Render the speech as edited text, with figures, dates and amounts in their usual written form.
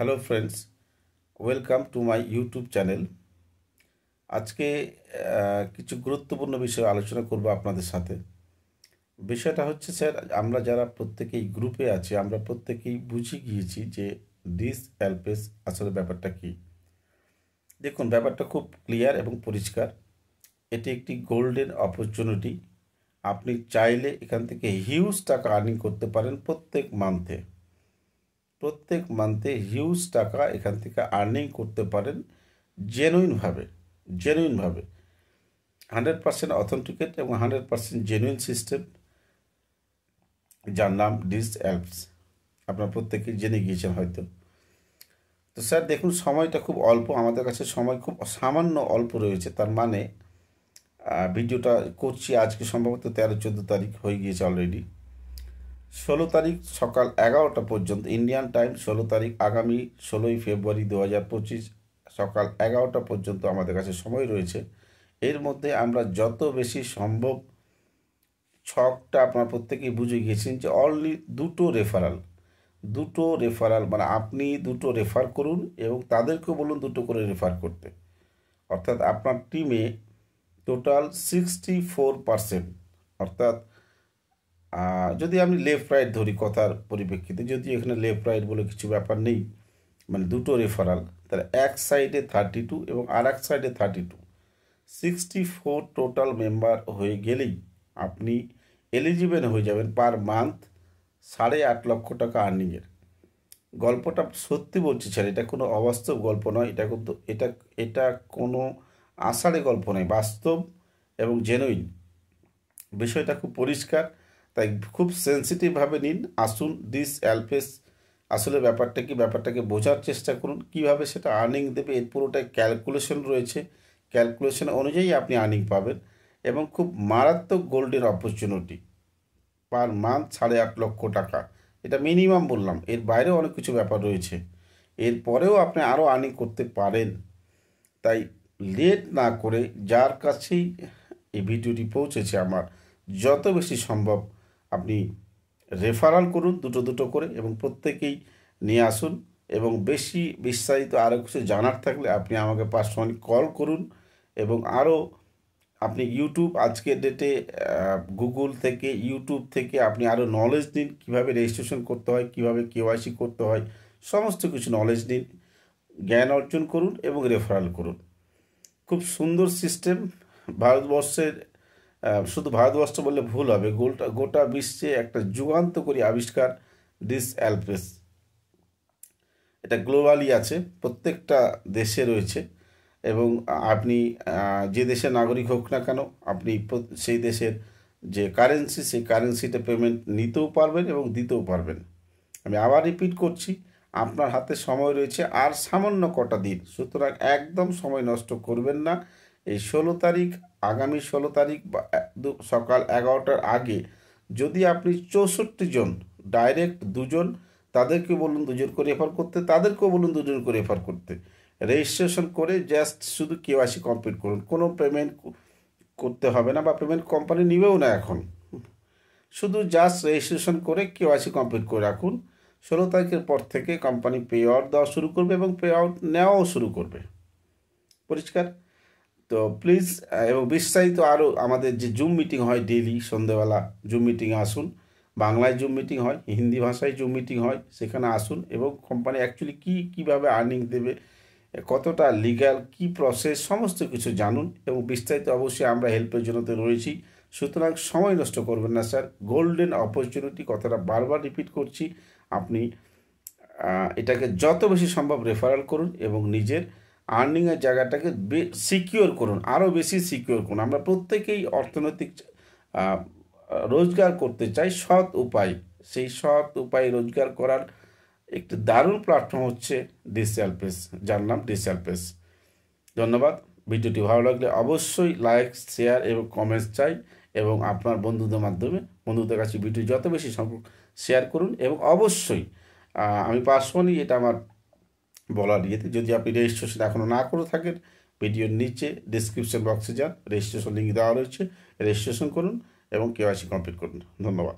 Hello friends, welcome to my YouTube channel. আজকে কিছু গুরুত্বপূর্ণ বিষয় আলোচনা করব আপনাদের সাথে। বিষয়টা হচ্ছে স্যার, আমরা যারা প্রত্যেকেই গ্রুপে আছি আমরা প্রত্যেকেই বুঝে গিয়েছি যে ডিসঅ্যালপেস আসলে ব্যাপারটা কী। দেখুন, ব্যাপারটা খুব ক্লিয়ার এবং পরিষ্কার। এটি একটি গোল্ডেন অপরচুনিটি। আপনি চাইলে এখান থেকে হিউজ টাকা আর্নিং করতে পারেন প্রত্যেক মান্থে হিউজ টাকা এখান থেকে আর্নিং করতে পারেন জেনুইনভাবে 100% অথেন্টিকেট এবং 100% জেনুইন সিস্টেম, যার নাম ডিসঅ্যালপস। আপনারা প্রত্যেকেই জেনে গিয়েছেন হয়তো। তো স্যার দেখুন, সময়টা খুব অল্প, আমাদের কাছে সময় খুব সামান্য অল্প রয়েছে। তার মানে ভিডিওটা করছি আজকে সম্ভবত 13-14 তারিখ হয়ে গিয়েছে অলরেডি। 16 তারিখ সকাল 11টা পর্যন্ত ইন্ডিয়ান টাইম, 16 তারিখ আগামী 16ই ফেব্রুয়ারি 2025 সকাল 11টা পর্যন্ত আমাদের কাছে সময় রয়েছে। এর মধ্যে আমরা যত বেশি সম্ভব, ছকটা আপনারা প্রত্যেকেই বুঝে গিয়েছেন যে অনলি দুটো রেফারাল মানে আপনি দুটো রেফার করুন এবং তাদেরকেও বলুন দুটো করে রেফার করতে। অর্থাৎ আপনার টিমে টোটাল 64%, অর্থাৎ যদি আমি লেফট রাইট ধরি কথার পরিপ্রেক্ষিতে, যদি এখানে লেফট রাইট বলে কিছু ব্যাপার নেই, মানে দুটো রেফারাল, তাহলে এক সাইডে 32 এবং আর এক সাইডে 32, 64 টোটাল মেম্বার হয়ে গেলেই আপনি এলিজিবল হয়ে যাবেন পার মান্থ 8.5 লক্ষ টাকা আর্নিংয়ের। গল্পটা সত্যি বলছি স্যার, এটা কোনো অবাস্তব গল্প নয়, এটা কিন্তু এটা কোনো আষাঢ়ে গল্প নয়, বাস্তব এবং জেনুইন। বিষয়টা খুব পরিষ্কার, তাই খুব সেন্সিটিভভাবে নিন। আসুন ডিসঅ্যালপেস আসলে ব্যাপারটা কি, ব্যাপারটাকে বোঝার চেষ্টা করুন, কিভাবে সেটা আর্নিং দেবে। এর পুরোটাই ক্যালকুলেশন রয়েছে, ক্যালকুলেশন অনুযায়ী আপনি আর্নিং পাবেন এবং খুব মারাত্মক গোল্ডেন অপরচুনিটি। পার মান্থ 8.5 লক্ষ টাকা, এটা মিনিমাম বললাম, এর বাইরেও অনেক কিছু ব্যাপার রয়েছে, এরপরেও আপনি আরও আর্নিং করতে পারেন। তাই লেট না করে যার কাছেই এই ভিডিওটি পৌঁছেছে আমার, যত বেশি সম্ভব আপনি রেফারাল করুন দুটো করে এবং প্রত্যেকেই নিয়ে আসুন। এবং বেশি বিস্তারিত আরও কিছু জানার থাকলে আপনি আমাকে পার্সোনালি কল করুন। এবং আরও আপনি আজকের ডেটে গুগল থেকে, ইউটিউব থেকে আপনি আরও নলেজ নিন, কীভাবে রেজিস্ট্রেশন করতে হয়, কীভাবে কেওয়াইসি করতে হয়, সমস্ত কিছু নলেজ নিন, জ্ঞান অর্জন করুন এবং রেফারাল করুন। খুব সুন্দর সিস্টেম। ভারতবর্ষের, শুধু ভারতবর্ষ বললে ভুল হবে, গোটা বিশ্বে একটা যুগান্তকারী আবিষ্কার ডিসঅ্যালপেস। এটা গ্লোবালি আছে, প্রত্যেকটা দেশে রয়েছে এবং আপনি যে দেশের নাগরিক হোক না কেন, আপনি সেই দেশের যে কারেন্সি, সেই কারেন্সিতে পেমেন্ট নিতেও পারবেন এবং দিতেও পারবেন। আমি আবার রিপিট করছি, আপনার হাতে সময় রয়েছে আর সামান্য কটা দিন, সুতরাং একদম সময় নষ্ট করবেন না। এই 16 তারিখ, আগামী 16 তারিখ সকাল 11টার আগে যদি আপনি 64 জন, ডাইরেক্ট দুজন, তাদেরকে বলুন দুজন করে রেফার করতে, তাদেরকেও বলুন দুজন করে রেফার করতে, রেজিস্ট্রেশন করে জাস্ট শুধু কেওয়াইসি কমপ্লিট করুন। কোনো পেমেন্ট করতে হবে না বা পেমেন্ট কোম্পানি নিবেও না এখন, শুধু জাস্ট রেজিস্ট্রেশন করে কেওয়াইসি কমপ্লিট করে রাখুন। 16 তারিখের পর থেকে কোম্পানি পে আউট দেওয়া শুরু করবে এবং পে আউট নেওয়াও শুরু করবে। পরিষ্কার? তো প্লিজ, এবং বিস্তারিত আরও আমাদের যে জুম মিটিং হয় ডেইলি সন্ধ্যেবেলা, জুম মিটিংয়ে আসুন। বাংলায় জুম মিটিং হয়, হিন্দি ভাষায় জুম মিটিং হয়, সেখানে আসুন এবং কোম্পানি অ্যাকচুয়ালি কীভাবে আর্নিং দেবে, কতটা লিগ্যাল, কি প্রসেস, সমস্ত কিছু জানুন এবং বিস্তারিত অবশ্যই আমরা হেল্পের জন্য তো রয়েছি। সুতরাং সময় নষ্ট করবেন না স্যার, গোল্ডেন অপরচুনিটি, কথাটা বারবার রিপিট করছি। আপনি এটাকে যত বেশি সম্ভব রেফারাল করুন এবং নিজের আর্নিংয়ের জায়গাটাকে সিকিওর করুন, আরও বেশি সিকিওর করুন। আমরা প্রত্যেকেই অর্থনৈতিক রোজগার করতে চাই সৎ উপায়, সেই সৎ উপায় রোজগার করার একটি দারুণ প্ল্যাটফর্ম হচ্ছে ডিসঅ্যালপেস, যার নাম ডিসঅ্যালপেস। ধন্যবাদ। ভিডিওটি ভালো লাগলে অবশ্যই লাইক, শেয়ার এবং কমেন্টস চাই এবং আপনার বন্ধুদের কাছে ভিডিও যত বেশি সম্ভব শেয়ার করুন। এবং অবশ্যই আমি পার্সোনালি, এটা আমার বলার ইয়েতে, যদি আপনি রেজিস্ট্রেশন এখনও না করে থাকেন, ভিডিওর নিচে ডিসক্রিপশন বক্সে যান, রেজিস্ট্রেশন লিঙ্ক দেওয়া রয়েছে, রেজিস্ট্রেশন করুন এবং কেওয়াইসি কমপ্লিট করুন। ধন্যবাদ।